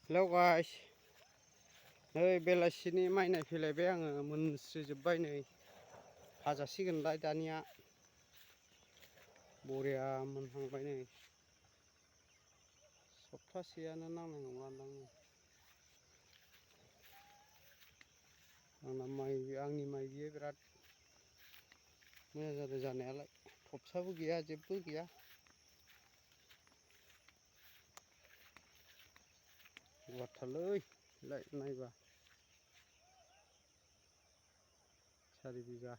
Hello guys, नै बेलासिनि माइ नायफैलायबाय आङो। मोनस्रिजोब्बाय नै, हाजासिगोनलाय दानिया। बरिया मोनहांबाय नै। सप्तासेयानो नांनाय नंलादां। आंनि माइ बियो बिराद मोजां जादों जानायालाय। थबसाबो गैया, जेबो गैया। गुवारथारलै नायबा। 4 बिगा,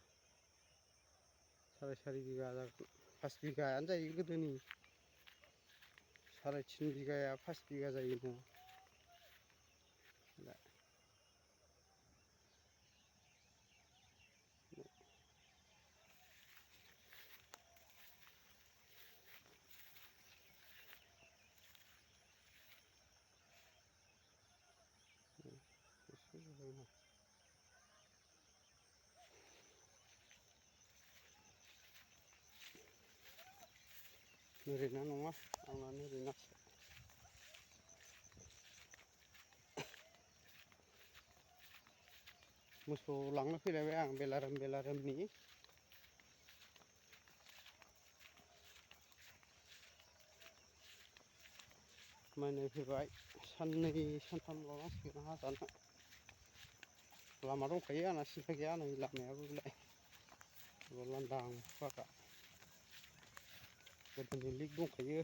4.5 बिगा जागोन। 5 बिगायानो जायो गोदोनि। 3.5 बिगाया 5 बिगा जायोनो। ओरैनो नङा, आंनानो ओरैनासो। मोसौ लांनो फैलायबाय आं बेलारोमनि। माइ नायफैबाय, साननै सानथामल' नांसिगोन हाजानो। लामा दंखायो, आंना सिन्था गैया। नै लामायाबो बेलाय लांदां फाखा। गोदोनि लिक दंखायो।